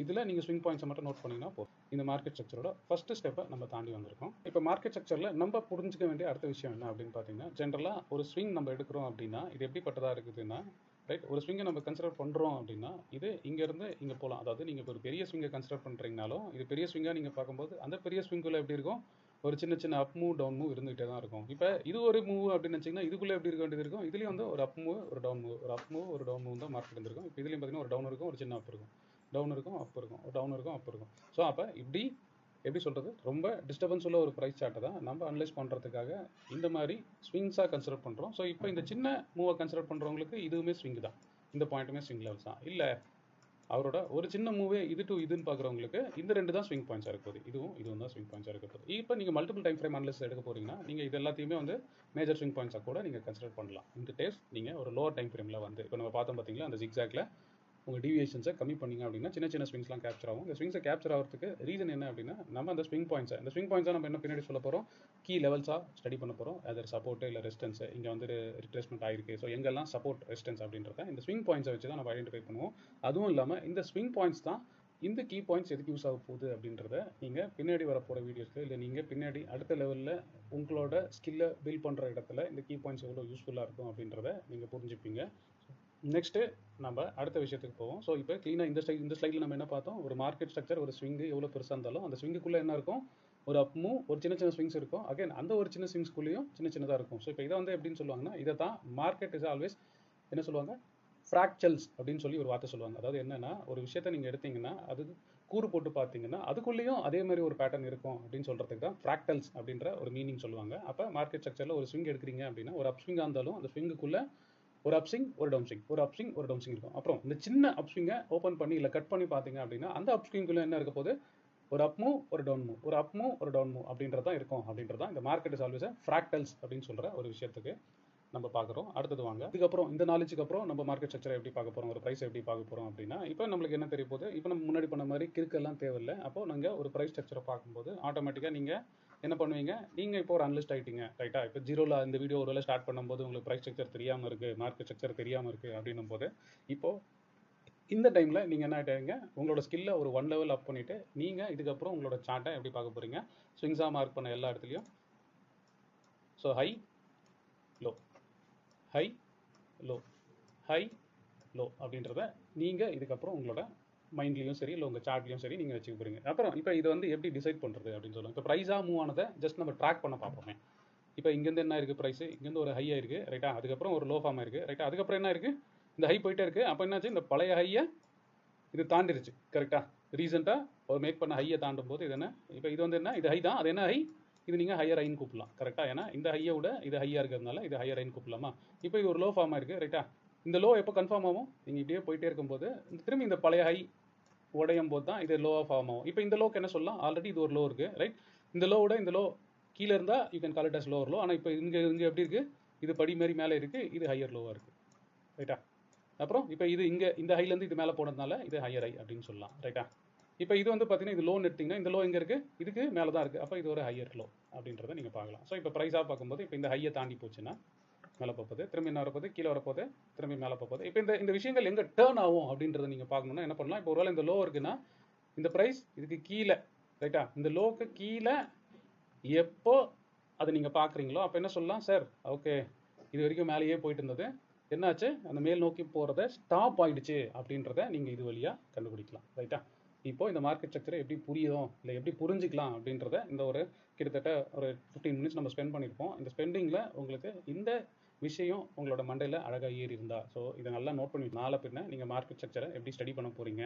A: இதில் நீங்கள் ஸ்விங் பாயிண்ட்ஸை மட்டும் நோட் பண்ணிங்கன்னா போதும். இந்த மார்க்கெட் ஸ்ட்ரக்சரோட ஃபஸ்ட்டு ஸ்டெப்பை நம்ம தாண்டி வந்திருக்கோம். இப்போ மார்க்கெட் ஸ்ட்ரக்சரில் நம்ம புரிஞ்சிக்க வேண்டிய அடுத்த விஷயம் என்ன அப்படின்னு பார்த்தீங்கன்னா, ஜென்ரலாக ஒரு ஸ்விங் நம்ம எடுக்கிறோம் அப்படின்னா இது எப்படிப்பட்டதாக இருக்குதுன்னா ரைட், ஒரு ஸ்விங்கை நம்ம கன்சிடர் பண்ணுறோம் அப்படின்னா இது இங்கேருந்து இங்கே போகலாம். அதாவது நீங்கள் இப்போ ஒரு பெரிய ஸ்விங்கை கன்சிடர் பண்ணுறீங்கனாலும் இது பெரிய ஸ்விங்காக நீங்கள் பார்க்கும்போது அந்த பெரிய ஸ்விங்குள்ளே எப்படி இருக்கும், ஒரு சின்ன சின்ன அப் மூவ் டவுன் மூவ் இருந்துகிட்டே தான் இருக்கும். இப்போ இது ஒரு மூவ் அப்படின்னு வச்சிங்கன்னா இதுக்குள்ளே எப்படி இருக்க வேண்டியது இருக்கும், இதுலேயும் வந்து ஒரு அப் மூவ் ஒரு டவுன் மூவ், ஒரு அப் மூவ் ஒரு டவுன் மூவ் தான் மார்க்கெட் இருந்திருக்கும். இப்போ இதுலேயும் பார்த்தீங்கன்னா ஒரு டவுன் இருக்கும், ஒரு சின்ன அப் இருக்கும், டவுன் இருக்கும், அப் இருக்கும், ஒரு டவுன் இருக்கும், அப் இருக்கும். ஸோ அப்போ இப்படி எப்படி சொல்கிறது, ரொம்ப டிஸ்டர்பன்ஸ் உள்ள ஒரு ப்ரைஸ் சார்ட்டை தான் நம்ம அனலைஸ் பண்ணுறதுக்காக இந்த மாதிரி ஸ்விங்ஸாக கன்சிடர் பண்ணுறோம். ஸோ இப்போ இந்த சின்ன மூவை கன்சிடர் பண்ணுறவங்களுக்கு இதுவுமே ஸ்விங் தான், இந்த பாயிண்ட்டுமே ஸ்விங் லெவல்ஸ் தான். இல்லை அவரோட ஒரு சின்ன மூவே இது டு இதுன்னு பார்க்குறவங்களுக்கு இந்த ரெண்டு தான் ஸ்விங் பாயிண்ட்ஸாக இருக்க போகுது, இதுவும் தான் ஸ்விங் பாயிண்ட்ஸாக இருக்க போகுது. இப்போ நீங்கள் மல்டிபிள் டைம் ஃப்ரேம் அனலிசிஸ் எடுக்க போகிறீங்கன்னா நீங்கள் இது எல்லாத்தையுமே வந்து மேஜர் ஸ்விங் பாயிண்ட்ஸாக கூட நீங்கள் கன்சிடர் பண்ணலாம். இந்த டேஸ் நீங்கள் ஒரு லோவர் டைம் ஃப்ரேமில் வந்து இப்போ நம்ம பார்த்தோம் பார்த்தீங்களா, அந்த ஜிக்ஸாக்ல உங்கள் டிவியேஷன்ஸை கம்மி பண்ணிங்க அப்படின்னா சின்ன சின்ன ஸ்விங்ஸ்லாம் கேப்சர் ஆகும். இந்த ஸ்விங்ஸை கேப்சர் ஆகிறதுக்கு ரீசன் என்ன அப்படின்னா, நம்ம அந்த ஸ்விங் பாயிண்ட்ஸை நம்ம என்ன பின்னாடி சொல்ல போகிறோம், கீ லெவல்ஸாக ஸ்டடி பண்ண போகிறோம். அது சப்போர்ட்டு இல்லை ரெசிஸ்டன்ஸ், இங்கே வந்து ரிட்ரேஸ்மெண்ட் ஆயிருக்கு. ஸோ எங்கெல்லாம் சப்போர்ட் ரெசிஸ்டன்ஸ் அப்படின்றத இந்த ஸ்விங் பாயிண்ட்ஸை வச்சு தான் நம்ம ஐடென்டிஃபை பண்ணுவோம். அதுவும் இல்லாமல் இந்த ஸ்விங் பாயிண்ட்ஸ் தான் இந்த கீ பாயிண்ட்ஸ் எதுக்கு யூஸ் ஆக போகுது அப்படின்றத நீங்கள் பின்னாடி வரப்போகிற வீடியோஸில் இல்லை நீங்கள் பின்னாடி அடுத்த லெவலில் உங்களோட ஸ்கில்லை பில்ட் பண்ணுற இடத்துல இந்த கீ பாயிண்ட்ஸ் எவ்வளோ யூஸ்ஃபுல்லாக இருக்கும் அப்படின்றத நீங்கள் புரிஞ்சுப்பீங்க. நெக்ஸ்ட்டு நம்ம அடுத்த விஷயத்துக்கு போவோம். ஸோ இப்போ க்ளீனாக இந்த ஸ்லைடில் நம்ம என்ன பார்த்தோம், ஒரு மார்க்கெட் ஸ்ட்ரக்சர், ஒரு ஸ்விங்கு எவ்வளோ பெருசாக இருந்தாலும் அந்த ஸ்விங்குக்குள்ளே என்ன இருக்கும், ஒரு அப் மூவ், ஒரு சின்ன சின்ன ஸ்விங்ஸ் இருக்கும். அகைன் அந்த ஒரு சின்ன ஸ்விங்ஸ்குள்ளேயும் சின்ன சின்னதாக இருக்கும். ஸோ இப்போ இதை வந்து எப்படின்னு சொல்லுவாங்கன்னா, இதை தான் மார்க்கெட் இஸ் ஆல்வேஸ் என்ன சொல்லுவாங்க, ஃப்ராக்சல்ஸ் அப்படின்னு சொல்லி ஒரு வார்த்தை சொல்லுவாங்க. அதாவது என்னன்னா, ஒரு விஷயத்தை நீங்கள் எடுத்தீங்கன்னா அது கூறு போட்டு பார்த்தீங்கன்னா அதுக்குள்ளேயும் அதே மாதிரி ஒரு பேட்டர்ன் இருக்கும் அப்படின்னு சொல்கிறதுக்கு தான் ஃப்ராக்டல்ஸ் அப்படின்ற ஒரு மீனிங் சொல்லுவாங்க. அப்போ மார்க்கெட் ஸ்ட்ரக்சரில் ஒரு ஸ்விங் எடுக்கிறீங்க அப்படின்னா, ஒரு அப் ஸ்விங்காக இருந்தாலும் அந்த ஸ்விங்குக்குள்ளே ஒரு அப்ஸ்விங் ஒரு டவுன் ஸ்விங், ஒரு அப்ஸ்விங் ஒரு டவுன் ஸ்விங் இருக்கும். அப்புறம் இந்த சின்ன அப்ஸ்விங்கை ஓப்பன் பண்ணி இல்லை கட் பண்ணி பார்த்தீங்க அப்படின்னா அந்த அப்ஸ்விங்குள்ளே என்ன இருக்க போது, ஒரு அப் மூவ் ஒரு டவுன் மூவ், ஒரு அப் மூவ் ஒரு டவுன் மூவ் அப்படின்றது தான் இருக்கும். அப்படின்றது தான் இந்த மார்க்கெட் இஸ் ஆல்வேஸ் ஃப்ராக்டல்ஸ் அப்படின்னு சொல்கிற ஒரு விஷயத்துக்கு நம்ம பார்க்குறோம். அடுத்தது வாங்க, இதுக்கப்புறம் இந்த நாலேஜுக்கு அப்புறம் நம்ம மார்க்கெட் ஸ்ட்ரக்சரை எப்படி பார்க்க போகிறோம், ஒரு ப்ரைஸ் எப்படி பார்க்க போகிறோம் அப்படின்னா, இப்போ நம்மளுக்கு என்ன தெரிய போகுது, இப்போ நம்ம முன்னாடி பண்ண மாதிரி கிறுக்கெல்லாம் தேவையில்லை. அப்போ நாங்கள் ஒரு ப்ரைஸ் ஸ்ட்ரக்சரை பார்க்கும்போது ஆட்டோமேட்டிக்காக நீங்கள் என்ன பண்ணுவீங்க, நீங்கள் இப்போ ஒரு அனலிஸ்ட் ஆகிட்டீங்க ரைட்டா. இப்போ ஜீரோவில் இந்த வீடியோ ஒரு ஸ்டார்ட் பண்ணும்போது உங்களுக்கு ப்ரைஸ் ஸ்ட்ரக்சர் தெரியாமல் இருக்குது, மார்க்கெட் ஸ்ட்ரக்சர் தெரியாமல் இருக்குது அப்படின்னும் போது இப்போது இந்த டைமில் நீங்கள் என்ன ஆகிட்டீங்க, உங்களோட ஸ்கில்லை ஒரு 1 லெவல் அப் பண்ணிவிட்டு நீங்கள் இதுக்கப்புறம் உங்களோட சார்ட்டை எப்படி பார்க்க போகிறீங்க, ஸ்விங்ஸாக மார்க் பண்ண எல்லா இடத்துலையும் so high low high low high low அப்படின்றத நீங்கள் இதுக்கப்புறம் உங்களோட மைண்ட்லையும் சரி இல்லை உங்கள் சார்ட்லையும் சரி நீங்கள் வச்சுக்க போகிறீங்க. அப்புறம் இப்போ இது வந்து எப்படி டிசைட் பண்ணுறது அப்படின்னு சொல்லுவோம். இப்போ ப்ரைஸாக மூவ் ஆனதை ஜஸ்ட் நம்ம ட்ராக் பண்ண பார்ப்போமே. இப்போ இங்கேருந்து என்ன இருக்குது, ப்ரைஸ் இங்கேருந்து ஒரு ஹை ஆயிருக்கு ரைட்டா, அதுக்கப்புறம் ஒரு லோ ஃபார்ம் ஆயிருக்கு ரைட்டா, அதுக்கப்புறம் என்ன இருக்குது, இந்த ஹை போயிட்டே இருக்குது. அப்போ என்னாச்சு, இந்த பழைய ஹையை இது தாண்டிருச்சு கரெக்டாக. ரீசெண்டாக ஒரு மேக் பண்ண ஹையை தாண்டும் போது இது என்ன, இப்போ இது வந்து என்ன, இது ஹை தான், அது என்ன ஹை, இது நீங்கள் ஹையர் ஹைன்னு கூப்பிடலாம் கரெக்டாக. ஏன்னா இந்த ஹையை விட இது ஹையாக இருக்கிறதுனால இது ஹையர் ஹைன்னு கூப்பிடலாமா. இப்போ இது ஒரு லோ ஃபார்மாக இருக்குது ரைட்டா. இந்த லோ எப்போ கன்ஃபார்ம் ஆகும், நீங்கள் இப்படியே போயிட்டே இருக்கும்போது திரும்பி இந்த பழைய ஹை உடையும் போது தான் இது லோவாக ஃபார்ம் ஆகும். இப்போ இந்த லோக்கு என்ன சொல்லலாம், ஆல்ரெடி இது ஒரு லோ இருக்குது ரைட். இந்த லோவோட இந்த லோ கீழே இருந்தால் you can call it as lower low. ஆனால் இப்போ இங்கே எப்படி இருக்குது, இது படி மாரி மேலே இருக்குது, இது ஹையர் லோவாக இருக்குது ரைட்டா. அப்புறம் இப்போ இது இங்கே இந்த ஹைலேருந்து இது மேலே போனதுனால இது ஹையர் ஹை அப்படின்னு சொல்லலாம் ரைட்டா. இப்போ இது வந்து பார்த்தீங்கன்னா இது லோன்னு எடுத்திங்கன்னா இந்த லோ எங்கே இருக்குது, இதுக்கு மேலே தான் இருக்குது. அப்போ இது ஒரு ஹையர் லோ அப்படின்றத நீங்கள் பார்க்கலாம். ஸோ இப்போ ப்ரைஸாக பார்க்கும்போது இப்போ இந்த ஹையை தாண்டி போச்சுன்னா மேலே போகுது, திரும்பி என்ன வரப்போகுது, கீழே வரப்போகுது, திரும்பி மேலே போகுது. இப்போ இந்த விஷயங்கள் எங்கே டேர்ன் ஆகும் அப்படின்றத நீங்கள் பார்க்கணுன்னா என்ன பண்ணலாம், இப்போ ஒருவேளை இந்த லோ இருக்குன்னா இந்த ப்ரைஸ் இதுக்கு கீழே ரைட்டா, இந்த லோக்கு கீழே எப்போ அதை நீங்கள் பார்க்குறீங்களோ அப்போ என்ன சொல்லலாம், சார் ஓகே இது வரைக்கும் மேலேயே போயிட்டு இருந்தது, என்னாச்சு அந்த மேல் நோக்கி போகிறத ஸ்டாப் ஆகிடுச்சு அப்படின்றத நீங்கள் இது வழியாக கண்டுபிடிக்கலாம் ரைட்டா. இப்போ இந்த மார்க்கெட் ஸ்ட்ரக்சரை எப்படி புரியும் இல்லை எப்படி புரிஞ்சிக்கலாம் அப்படின்றத இந்த ஒரு கிட்டத்தட்ட ஒரு 15 மினிட்ஸ் நம்ம ஸ்பெண்ட் பண்ணியிருப்போம். இந்த ஸ்பெண்டிங்கில் உங்களுக்கு இந்த விஷயம் உங்களோட மண்டையில் அழகாக ஏறி இருந்தா, ஸோ இதை நல்லா நோட் பண்ணி நாளை பின்ன நீங்கள் மார்க்கெட் ஸ்ட்ரக்சரை எப்படி ஸ்டடி பண்ண போகிறீங்க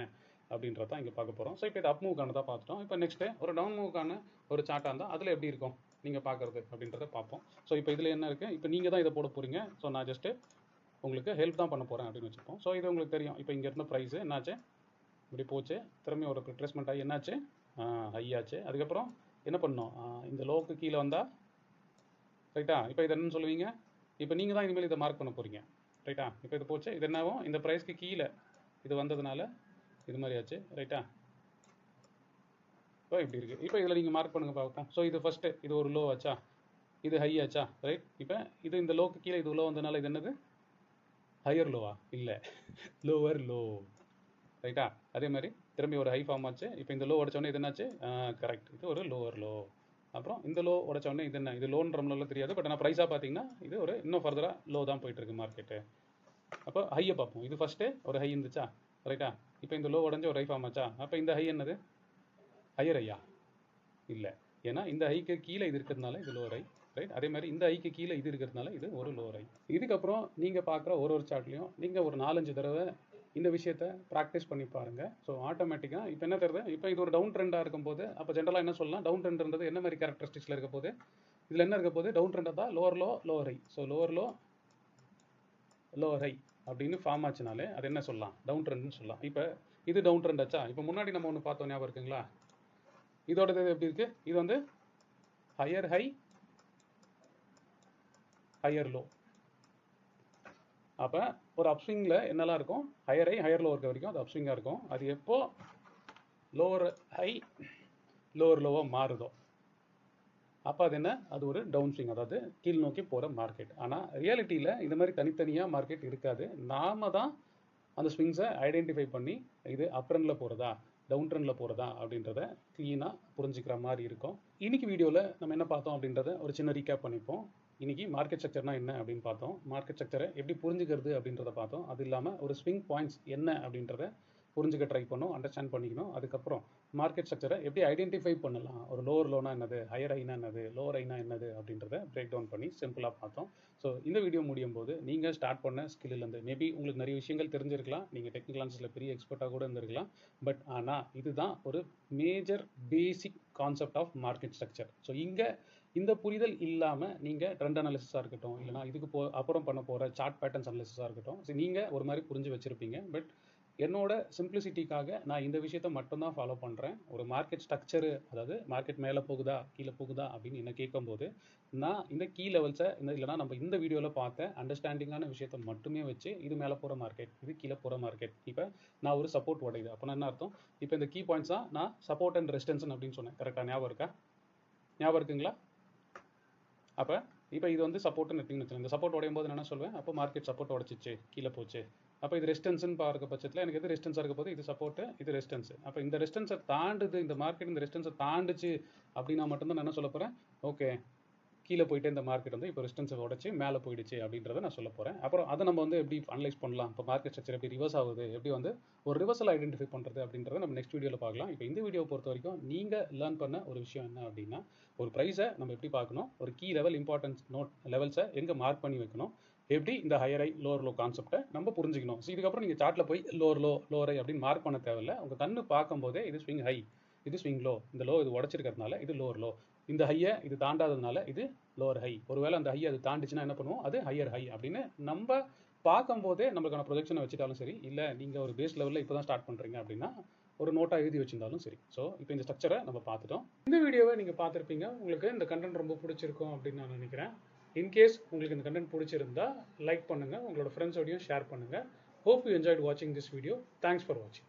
A: அப்படின்றத இங்கே பார்க்க போகிறோம். ஸோ இப்போ இது அப் மூவ்க்கான தான் பார்த்துட்டோம். இப்போ நெக்ஸ்ட்டு ஒரு டவுன் மூவ்க்கான ஒரு சார்ட்டாக இருந்தால் அதில் எப்படி இருக்கும் நீங்கள் பார்க்குறது அப்படின்றத பார்ப்போம். ஸோ இப்போ இதில் என்ன இருக்குது, இப்போ நீங்கள் தான் இதை போட போகிறீங்க. ஸோ நான் ஜஸ்ட்டு உங்களுக்கு ஹெல்ப் தான் பண்ண போகிறேன் அப்படின்னு வச்சுப்போம். ஸோ இது உங்களுக்கு தெரியும். இப்போ இங்கே இருந்த ப்ரைஸு என்னாச்சு, இப்படி போச்சு, திரும்பி ஒரு ரிட்ரேஸ்மெண்ட் ஆகி என்னாச்சு, ஹையாச்சு. அதுக்கப்புறம் என்ன பண்ணோம், இந்த லோவுக்கு கீழே வந்தால் ரைட்டா. இப்போ இது என்னன்னு சொல்லுவீங்க, இப்போ நீங்கள் தான் இனிமேல் இதை மார்க் பண்ண போகிறீங்க ரைட்டா. இப்போ இது போச்சு, இது என்னாகும், இந்த ப்ரைஸ்க்கு கீழே இது வந்ததுனால இது மாதிரி ஆச்சு ரைட்டா. இப்போ இப்படி இருக்குது. இப்போ இதில் நீங்கள் மார்க் பண்ணுங்கள் பார்ப்போம். ஸோ இது ஃபஸ்ட்டு இது ஒரு லோ ஆச்சா, இது ஹை ஆச்சா ரைட். இப்போ இது இந்த லோக்கு கீழே இது லோ வந்ததுனால இது என்னது, ஹையர் லோவா, இல்லை லோவர் லோ ரைட்டா. அதே மாதிரி திரும்பி ஒரு ஹை ஃபார்ம் ஆச்சு. இப்போ இந்த லோ உடச்சோடனே இது என்னாச்சு, கரெக்ட் இது ஒரு லோவர் லோ. அப்புறம் இந்த லோ உடச்சோடனே இது என்ன, இது லோன்ற நம்மளால தெரியாது, பட் ஆனால் ப்ரைஸாக பார்த்தீங்கன்னா இது ஒரு இன்னும் ஃபர்தராக லோ தான் போயிட்டுருக்கு மார்க்கெட்டு. அப்போ ஹையை பார்ப்போம். இது ஃபஸ்ட்டு ஒரு ஹை இருந்துச்சா ரைட்டா. இப்போ இந்த லோ உடஞ்சி ஒரு ஹை ஃபார்ம் ஆச்சா. அப்போ இந்த ஹை என்னது, ஹையர் ஐயா இல்லை, ஏன்னா இந்த ஹைக்கு கீழே இது இருக்கிறதுனால இது லோவர் ஹை ரைட். அதே மாதிரி இந்த ஹைக்கு கீழே இது இருக்கிறதுனால இது ஒரு லோவர் ஹை. இதுக்கப்புறம் நீங்கள் பார்க்குற ஒரு சார்ட்லையும் நீங்கள் ஒரு 4-5 தடவை இந்த விஷயத்தை ப்ராக்டிஸ் பண்ணி பாருங்க. ஸோ ஆட்டோமேட்டிக்காக இப்போ என்ன தருது, இப்போ இது ஒரு டவுன் ட்ரெண்டாக இருக்கும்போது அப்போ ஜென்ரலாக என்ன சொல்லலாம், டவுன் ட்ரெண்ட்ன்றது என்ன மாதிரி கேரக்டரிஸ்டிக்ஸில் இருக்க போது, இதில் என்ன இருக்க போது, டவுன் ட்ரெண்டாக தான் lower low lower high. So lower low lower high அப்படின்னு ஃபார்ம் ஆச்சுனாலே அது என்ன சொல்லலாம், டவுன் ட்ரெண்ட்னு சொல்லலாம். இப்போ இது டவுன் ட்ரெண்ட் ஆச்சா, இப்போ முன்னாடி நம்ம ஒன்று பார்த்தோம் ஞாபகம் இருக்குங்களா, இதோட எப்படி இருக்குது, இது வந்து ஹையர் ஹை ஹையர் லோ. அப்போ ஒரு அப்ஸ்விங்கில் என்னெல்லாம் இருக்கும், ஹையர் ஹை ஹையர் லோ இருக்க வரைக்கும் அது அப்ஸ்விங்காக இருக்கும். அது எப்போ லோவர் ஹை லோவர் லோவாக மாறுதோ அப்போ அது என்ன, அது ஒரு டவுன் ஸ்விங், அதாவது கீழ் நோக்கி போகிற மார்க்கெட். ஆனால் ரியாலிட்டியில் இந்த மாதிரி தனித்தனியாக மார்க்கெட் இருக்காது. நாம தான் அந்த ஸ்விங்ஸை ஐடென்டிஃபை பண்ணி இது அப் ட்ரெண்டில் போகிறதா டவுன் ட்ரெண்டில் போகிறதா அப்படின்றத க்ளீனாக புரிஞ்சுக்கிற மாதிரி இருக்கும். இன்னைக்கு வீடியோவில் நம்ம என்ன பார்த்தோம் அப்படின்றத ஒரு சின்ன ரீகேப் பண்ணிப்போம். இன்னைக்கு மார்க்கெட் ஸ்ட்ரக்சர்னா என்ன அப்படின்னு பார்த்தோம், மார்க்கெட் ஸ்ட்ரக்சரை எப்படி புரிஞ்சுக்கிறது அப்படின்றத பார்த்தோம். அது இல்லாமல் ஒரு ஸ்விங் பாயிண்ட்ஸ் என்ன அப்படின்றத புரிஞ்சுக்க ட்ரை பண்ணோம், அண்டர்ஸ்டாண்ட் பண்ணிக்கணும். அதுக்கப்புறம் மார்க்கெட் ஸ்ட்ரக்சரை எப்படி ஐடென்டிஃபை பண்ணலாம், ஒரு லோவர் லோனா என்னது, ஹையர் ஐனா என்னது, லோவர் ஐனா என்னது அப்படின்றத பிரேக் டவுன் பண்ணி சிம்பிளாக பார்த்தோம். ஸோ இந்த வீடியோ முடியும் போது நீங்கள் ஸ்டார்ட் பண்ண ஸ்கில்லேருந்து மேபி உங்களுக்கு நிறைய விஷயங்கள் தெரிஞ்சிருக்கலாம், நீங்கள் டெக்னிக்கல் அனாலிசிஸில் பெரிய எக்ஸ்பர்ட்டாக கூட இருந்திருக்கலாம். பட் ஆனால் இதுதான் ஒரு major basic concept of market structure. So இங்கே இந்த புரிதல் இல்லாமல் நீங்கள் ட்ரெண்ட் அனாலிசிஸாக இருக்கட்டும், இல்லைனா இதுக்கு அப்புறம் பண்ண போகிற சார்ட் பேட்டர்ன்ஸ் அனாலிசிஸாக இருக்கட்டும், ஸோ நீங்கள் ஒரு மாதிரி புரிஞ்சு வச்சுருப்பீங்க. பட் என்னோட சிம்பிளிசிட்டிக்காக நான் இந்த விஷயத்தை மட்டும்தான் ஃபாலோ பண்ணுறேன். ஒரு மார்க்கெட் ஸ்ட்ரக்சரு, அதாவது மார்க்கெட் மேலே போகுதா கீழே போகுதா அப்படின்னு என்ன கேட்கும்போது நான் இந்த கீ லெவல்ஸை இல்லைனா நம்ம இந்த வீடியோவில் பார்த்த அண்டர்ஸ்டாண்டிங்கான விஷயத்தை மட்டுமே வச்சு இது மேலே போகிற மார்க்கெட், இது கீழே போகிற மார்க்கெட், இப்போ நான் ஒரு சப்போர்ட் உடையுது அப்போ என்ன அர்த்தம், இப்போ இந்த கீ பாயிண்ட்ஸ் தான் நான் சப்போர்ட் அண்ட் ரெசிஸ்டன்ஸ் அப்படின்னு சொன்னேன். கரெக்டாக ஞாபகம் இருக்கா, ஞாபகம் இருக்குங்களா? அப்போ இப்போ இது வந்து சப்போர்ட்னு எடுத்திங்கன்னு வச்சுக்கோங்க. இந்த சப்போர்ட் உடையும் போது என்ன சொல்வேன், அப்போ மார்க்கெட் சப்போர்ட் உடச்சிச்சு கீழே போச்சு, அப்போ இது ரெசிஸ்டன்ஸ்னு பார்க்க பட்சத்தில் எனக்கு எது ரெசிஸ்டன்ஸாக இருக்க போது, இது சப்போர்ட்டு இது ரெசிஸ்டன்ஸ். அப்போ இந்த ரெசிஸ்டன்ஸை தாண்டுது, இந்த மார்க்கெட் இந்த ரெசிஸ்டன்ஸை தாண்டுச்சு அப்படின்னா மட்டும்தான் நான் என்ன சொல்ல போகிறேன், ஓகே கீழே போயிட்டு இந்த மார்க்கெட் வந்து இப்போ ரெசிஸ்டன்ஸை உடச்சி மேலே போயிடுச்சு அப்படின்றத நான் சொல்ல போகிறேன். அப்புறம் அதை நம்ம வந்து எப்படி அனலைஸ் பண்ணலாம், இப்போ மார்க்கெட் ஸ்ட்ரக்சர் எப்படி ரிவர்ஸ் ஆகுது, எப்படி வந்து ஒரு ரிவர்சல் ஐடென்டிஃபை பண்ணுறது அப்படின்றத நம்ம நெக்ஸ்ட் வீடியோவில் பார்க்கலாம். இப்போ இந்த வீடியோ பொறுத்த வரைக்கும் நீங்கள் லேர்ன் பண்ண ஒரு விஷயம் என்ன அப்படின்னா, ஒரு ப்ரைஸை நம்ம எப்படி பார்க்கணும், ஒரு கீ லெவல் இம்பார்ட்டன்ஸ் நோட் லெவல்ஸை எங்கே மார்க் பண்ணி வைக்கணும், எப்படி இந்த ஹையர் ஐ லோவர் லோ கான்செப்டை நம்ம புரிஞ்சுக்கணும். ஸோ இதுக்கப்புறம் நீங்கள் சார்ட்டில் போய் லோவர் லோ லோவர் ஐ அப்படின்னு மார்க் பண்ண தேவையில்லை. உங்கள் கண்ணு பார்க்கும்போதே இது ஸ்விங் ஹை, இது ஸ்விங் லோ, இந்த லோ இது உடச்சிருக்கிறதுனால இது லோவர் லோ, இந்த ஹையை இது தாண்டாததுனால இது லோவர் ஹை, ஒருவேளை அந்த ஹை அது தாண்டிச்சுன்னா என்ன பண்ணுவோம், அது ஹையர் ஹை அப்படின்னு நம்ம பார்க்கும்போதே நம்மளுக்கான ப்ரொஜெக்ஷனை வச்சுட்டாலும் சரி, இல்லை நீங்கள் ஒரு பேஸ் லெவலில் இப்போ தான் ஸ்டார்ட் பண்ணுறீங்க அப்படின்னா ஒரு நோட்டாக எழுதி வச்சிருந்தாலும் சரி. ஸோ இப்போ இந்த ஸ்ட்ரக்சரை நம்ம பார்த்துட்டோம். இந்த வீடியோவை நீங்கள் பார்த்துருப்பீங்க, உங்களுக்கு இந்த கண்டென்ட் ரொம்ப பிடிச்சிருக்கும் அப்படின்னு நான் நினைக்கிறேன். இன்கேஸ் உங்களுக்கு இந்த கண்டென்ட் பிடிச்சிருந்தா லைக் பண்ணுங்கள், உங்களோட ஃப்ரெண்ட்ஸோடையும் ஷேர் பண்ணுங்கள். ஹோப் யூ என்ஜாய்ட் வாட்சிங் திஸ் வீடியோ. தேங்க்ஸ் ஃபார் வாட்சிங்.